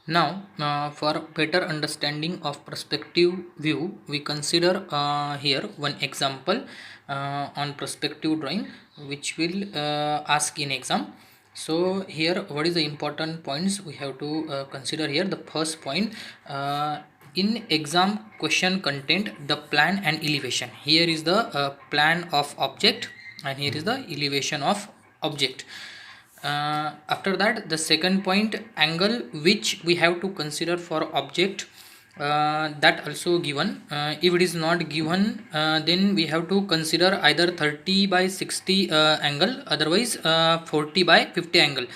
Now, for better understanding of perspective view, we consider here one example on perspective drawing, which will ask in exam. So here, what is the important points we have to consider here? The first point, in exam question content, the plan and elevation. Here is the plan of object, and here is the elevation of object. After that, the second point, angle which we have to consider for object, that also given. If it is not given, then we have to consider either 30 by 60 angle, otherwise 40 by 50 angle.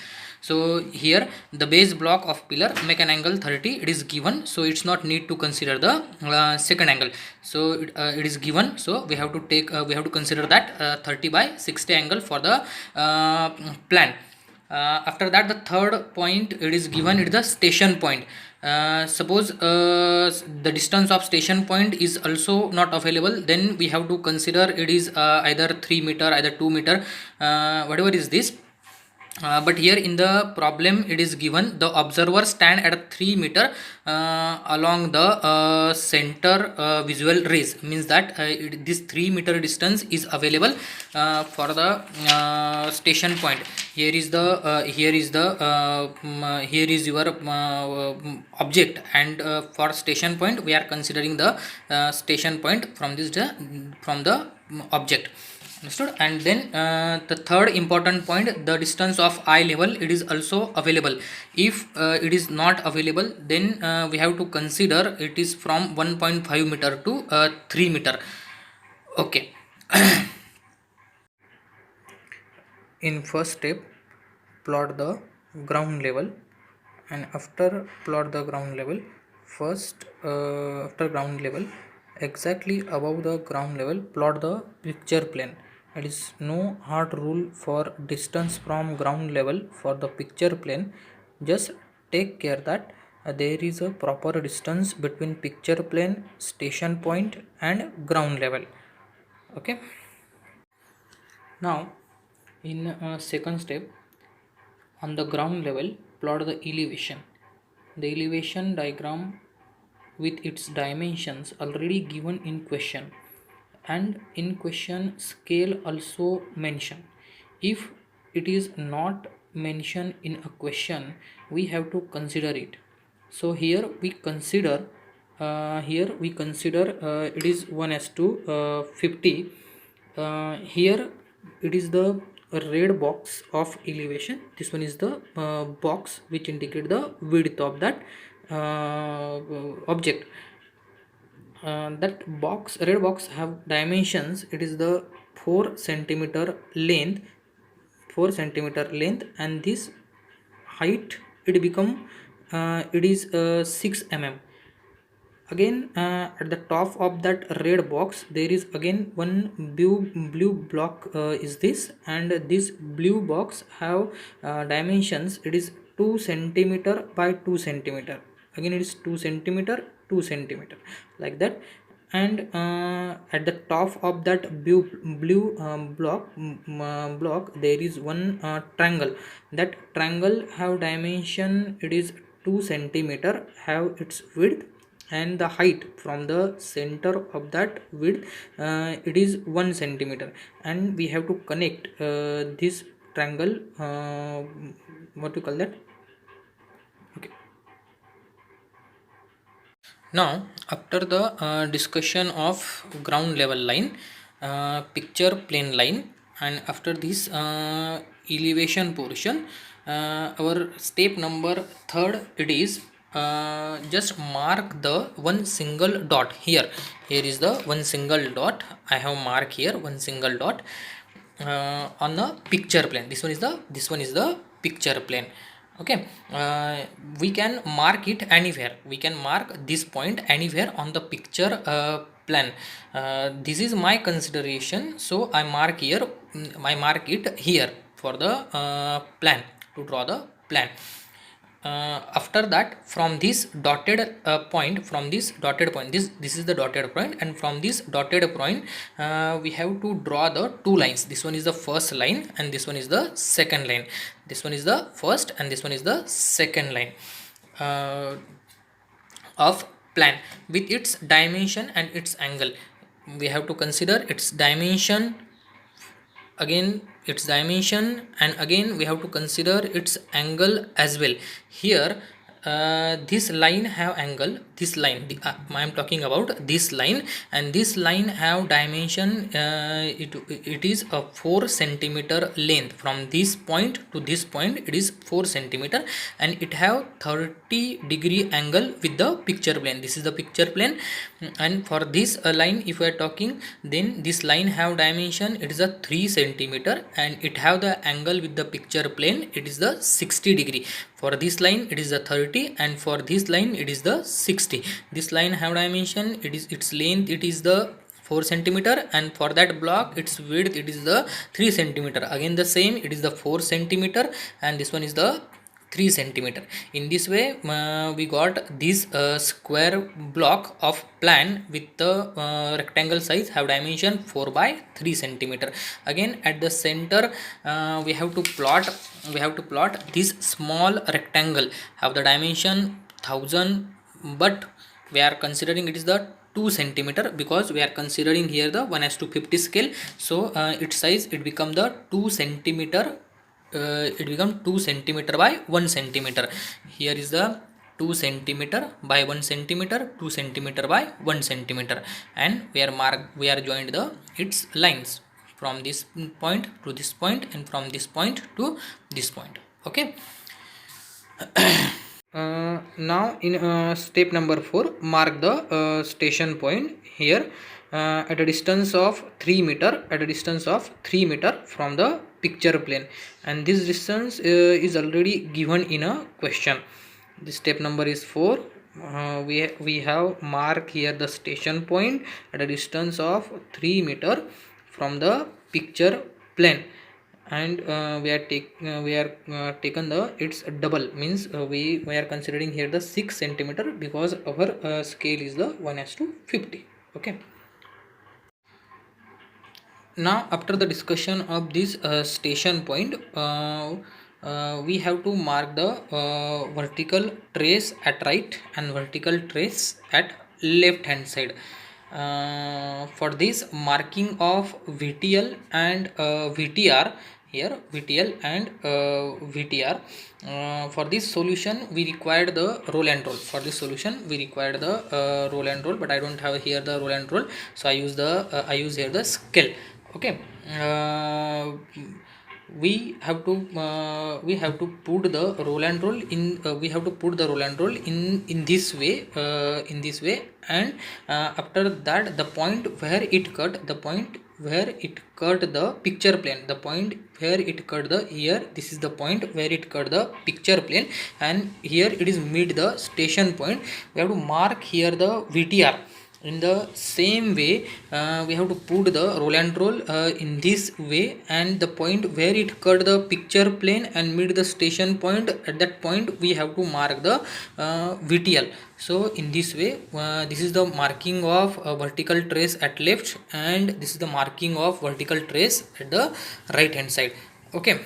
So here the base block of pillar make an angle 30, it is given, so it's not need to consider the second angle. So it is given, so we have to take we have to consider that 30 by 60 angle for the plan. After that, the third point, it is given, it is the station point. Suppose the distance of station point is also not available, then we have to consider it is either 3 meter, either 2 meter, whatever is this. But here in the problem it is given the observer stand at 3 meter along the center visual rays, means that this 3 meter distance is available for the station point. Here is the here is your object, and for station point we are considering the station point from this from the object. Understood? And then the third important point, the distance of eye level, it is also available. If it is not available, then we have to consider it is from 1.5 meter to 3 meter. Okay. In first step, plot the ground level, and after plot the ground level, first after ground level, exactly above the ground level, plot the picture plane. It is no hard rule for distance from ground level for the picture plane. Just take care that there is a proper distance between picture plane, station point and ground level. Okay. Now in second step, on the ground level, plot the elevation. The elevation diagram with its dimensions already given in question, and in question scale also mentioned. If it is not mentioned in a question, we have to consider it. So here we consider it is 1 as to 50. Here it is the red box of elevation. This one is the box which indicate the width of that object. That box, red box, have dimensions. It is the 4 centimeter length, 4 centimeter length, and this height it become it is 6 mm. Again at the top of that red box there is again one blue block is this, and this blue box have dimensions. It is 2 centimeter by 2 centimeter. Again it is 2 centimeter 2 centimeter, like that. And at the top of that blue block there is one triangle. That triangle have dimension, it is 2 centimeter, have its width, and the height from the center of that width it is 1 centimeter. And we have to connect this triangle, what to call that. Okay. Now after the discussion of ground level line, picture plane line, and after this elevation portion, our step number third, it is just mark the one single dot here. Here is the one single dot I have marked here, one single dot on the picture plane. This one is the picture plane. Okay. We can mark it anywhere, we can mark this point anywhere on the picture plan. This is my consideration, so I mark here, I mark it here for the plan, to draw the plan. After that, from this dotted point, from this dotted point, this is the dotted point, and from this dotted point we have to draw the two lines. This one is the first line and this one is the second line. This one is the first and this one is the second line. uh, of plan with its dimension and its angle. We have to consider its dimension, again its dimension, and again we have to consider its angle as well. Here this line have angle, this line, I am talking about this line, and this line have dimension. It is a 4 centimeter length. From this point to this point it is 4 centimeter, and it have 30-degree angle with the picture plane. This is the picture plane. And for this line if we are talking, then this line have dimension, it is a 3 centimeter, and it have the angle with the picture plane, it is the 60-degree. For this line it is the 30, and for this line it is the 60. This line have dimension, it is its length, it is the 4 centimeter, and for that block its width it is the 3 centimeter. Again the same, it is the 4 centimeter, and this one is the 3 centimeter. In this way we got this square block of plan with the rectangle size have dimension 4 by 3 centimeter. Again at the center we have to plot this small rectangle have the dimension 1000, but we are considering it is the 2 centimeter because we are considering here the 1:50 scale. So its size it become the 2 centimeter. It become 2 centimeter by 1 centimeter. Here is the 2 centimeter by 1 centimeter, 2 centimeter by 1 centimeter, and we are joined the its lines from this point to this point, and from this point to this point. Okay. Now in step number 4, mark the station point. Here at a distance of 3 meter, from the picture plane, and this distance is already given in a question. This step number is 4. We have mark here the station point at a distance of 3 meter from the picture plane, and we are taken the its double, means we are considering here the 6 centimeter because our scale is the 1:50. Okay. Now after the discussion of this station point, we have to mark the vertical trace at right and vertical trace at left hand side. For this marking of VTL and VTR, here VTL and VTR, for this solution we required the roll and roll. For this solution we required the roll and roll, but I don't have here the roll and roll, so I use here the scale. Okay. We have to put the roll and roll in in this way, and after that the point where it cut the picture plane, the point where it cut the, here this is the point where it cut the picture plane, and here it is mid the station point. We have to mark here the VTR. In the same way we have to put the roll and roll in this way, and the point where it cut the picture plane and mid the station point, at that point we have to mark the VTL. So in this way this is the marking of vertical trace at left, and this is the marking of vertical trace at the right hand side. Okay.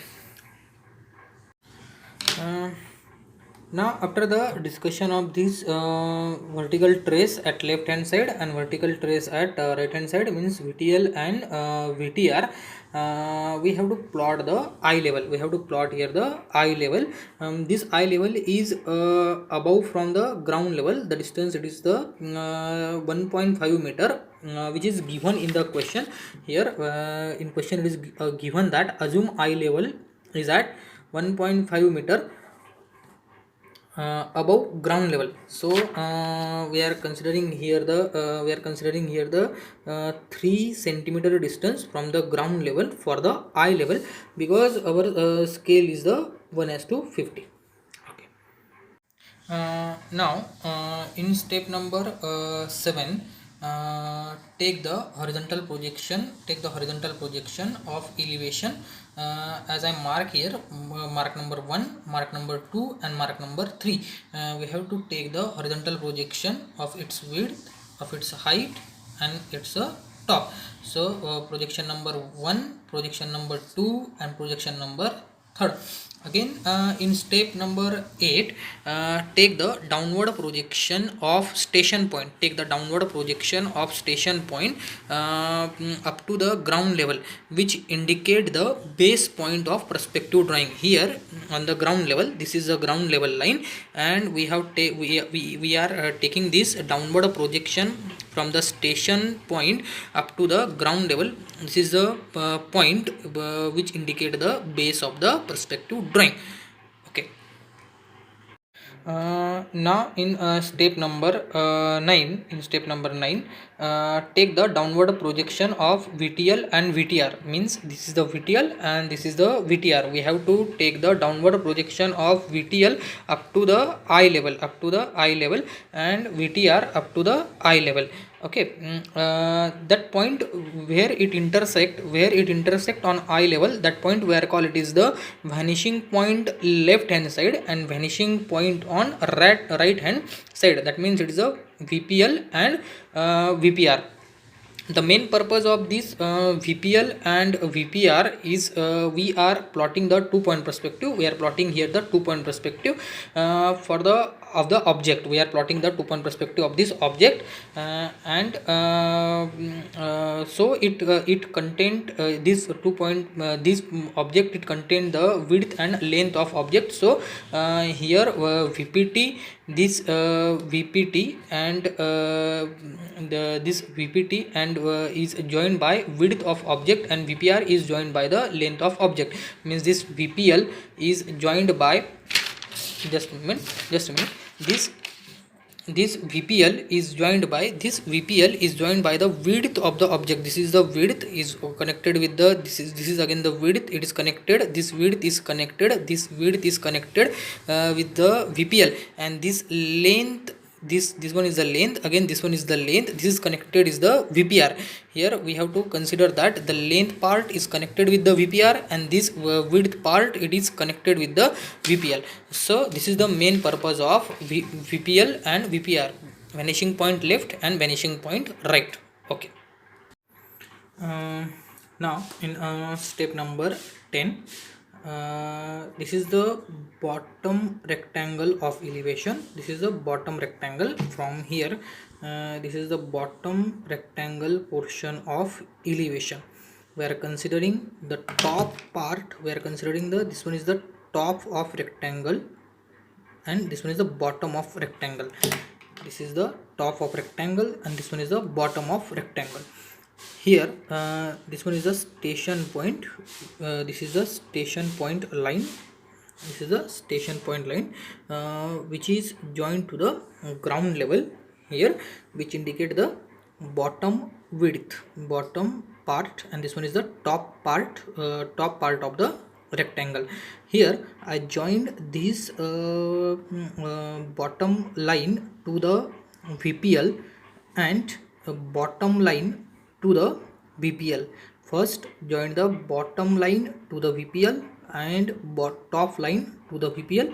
Now after the discussion of this vertical trace at left hand side and vertical trace at right hand side, means VTL and VTR, we have to plot the eye level. We have to plot here the eye level. This eye level is above from the ground level. The distance it is the 1.5 meter, which is given in the question. Here in question it is given that assume eye level is at 1.5 meter above ground level. So we are considering here the 3 centimeter distance from the ground level for the eye level, because our scale is the 1:50. Okay. Now in step number 7, take the horizontal projection of elevation. As I mark here, mark number 1, mark number 2, and mark number 3. We have to take the horizontal projection of its width, of its height, and its top. So projection number 1, projection number 2, and projection number 3. Again, in step number 8, take the downward projection of station point. Take the downward projection of station point up to the ground level, which indicate the base point of perspective drawing. Here on the ground level, this is the ground level line, and we have we are taking this downward projection from the station point up to the ground level. This is the point which indicate the base of the perspective drawing. Okay. Now in step number 9, take the downward projection of VTL and VTR. Means this is the VTL and this is the VTR. We have to take the downward projection of VTL up to the eye level, and VTR up to the eye level. Okay. That point where it intersect on eye level, that point where call it is the vanishing point left hand side and vanishing point on right hand side. That means it is a VPL and VPR. The main purpose of this VPL and VPR is we are plotting the 2-point perspective. We are plotting here the 2-point perspective for the of the object. We are plotting the 2-point perspective of this object, and so it contained this 2-point this object, it contained the width and length of object. So here VPT, this VPT and this VPT and is joined by width of object, and VPR is joined by the length of object. Means this VPL is joined by, just a minute, this VPL is joined by the width of the object. This is the width is connected with the this is again the width, it is connected, this width is connected with the VPL, and this length, this one is the length, again this one is the length, this is connected is the VPR. Here we have to consider that the length part is connected with the VPR and this width part, it is connected with the VPL. So this is the main purpose of VPL and VPR, vanishing point left and vanishing point right. Okay. Now in step number 10, this is the bottom rectangle of elevation. This is the bottom rectangle from here. This is the bottom rectangle portion of elevation. We are considering the top part. We are considering this one is the top of rectangle and this one is the bottom of rectangle. This is the top of rectangle and this one is the bottom of rectangle. Here this one is the station point. This is the station point line. Which is joined to the ground level here, which indicate the bottom part, and this one is the top part of the rectangle. Here I joined this bottom line to the VPL and bottom line to the VPL. First join the bottom line to the VPL and top line to the VPL.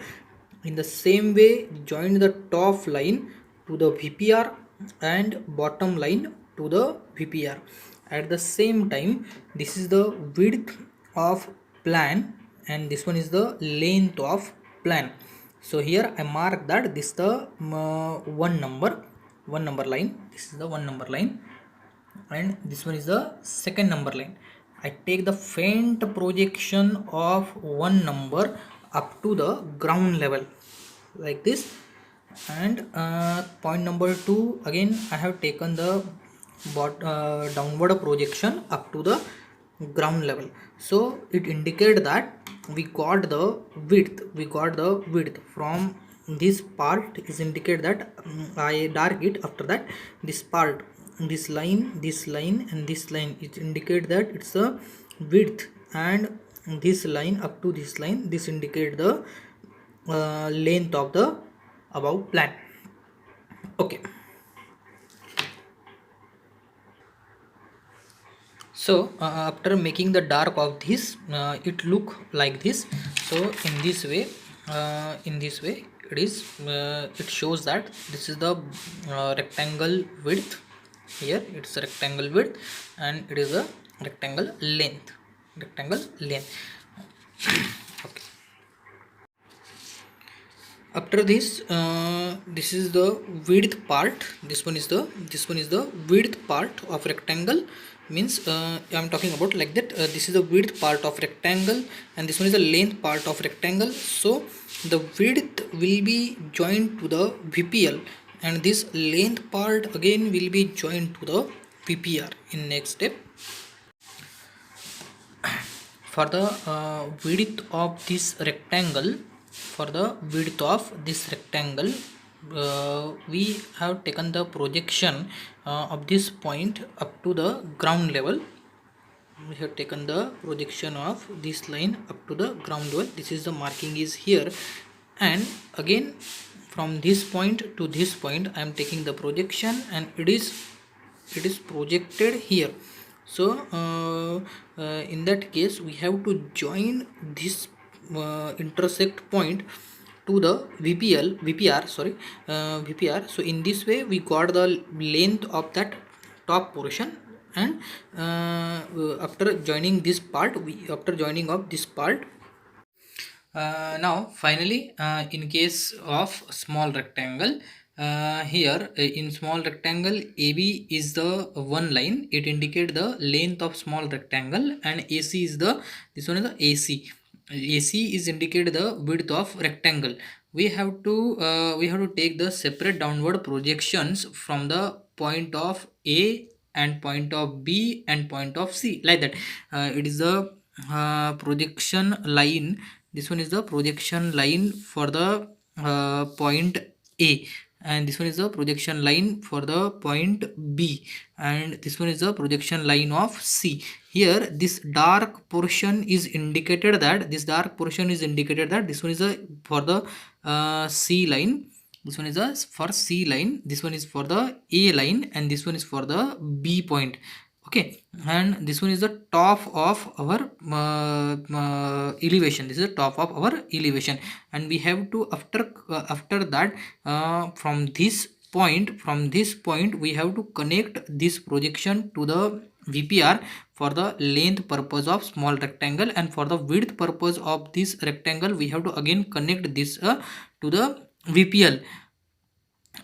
In the same way, join the top line to the VPR and bottom line to the VPR. At the same time, this is the width of plan and this one is the length of plan. So here I mark that this is the one number line. This is the one number line, and this one is the second number line. I take the faint projection of one number up to the ground level like this, and point number 2, again I have taken the downward projection up to the ground level. So it indicates that we got the width from this part is indicate that I dark it. After that, this part, this line and this line, it indicate that it's a width, and this line up to this line, this indicate the length of the above plan. Okay. So after making the dark of this, it look like this. So in this way it is it shows that this is the rectangle width. Here it's a rectangle width and it is a rectangle length. Okay. After this, this is the width part. This one is the width part of rectangle. Means I'm talking about like that. This is the width part of rectangle, and this one is the length part of rectangle. So the width will be joined to the VPL, and this length part again will be joined to the VPR in next step. For the width of this rectangle, for the width of this rectangle, we have taken the projection of this point up to the ground level. We have taken the projection of this line up to the ground level. This is the marking is here, and again from this point to this point I am taking the projection, and it is projected here. So in that case we have to join this intersect point to the VPR, sorry, VPR. So in this way we got the length of that top portion, and after joining this part, after joining of this part, now finally, in case of small rectangle, here in small rectangle, AB is the one line, it indicate the length of small rectangle, and AC is the, this one is the AC is indicate the width of rectangle. We have to take the separate downward projections from the point of A and point of B and point of C, like that. It is the projection line. This one is the projection line for the point A, and this one is the projection line for the point B, and this one is the projection line of C. Here this dark portion is indicated that this one is a for the C line. This one is a for C line, this one is for the A line, and this one is for the B point. Okay, and this one is the top of our elevation. This is the top of our elevation, and we have to after that, from this point we have to connect this projection to the VPR for the length purpose of small rectangle, and for the width purpose of this rectangle we have to again connect this to the VPL.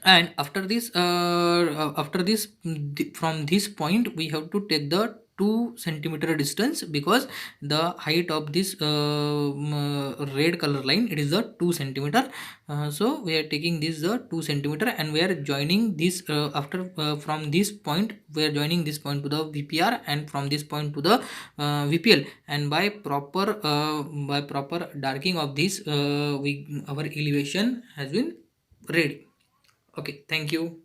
And after this from this point we have to take the 2 centimeter distance, because the height of this red color line, it is the 2 centimeter. So we are taking this 2 centimeter, and we are joining this after from this point we are joining this point to the VPR, and from this point to the VPL, and by proper darkening of this our elevation has been ready. Okay, thank you.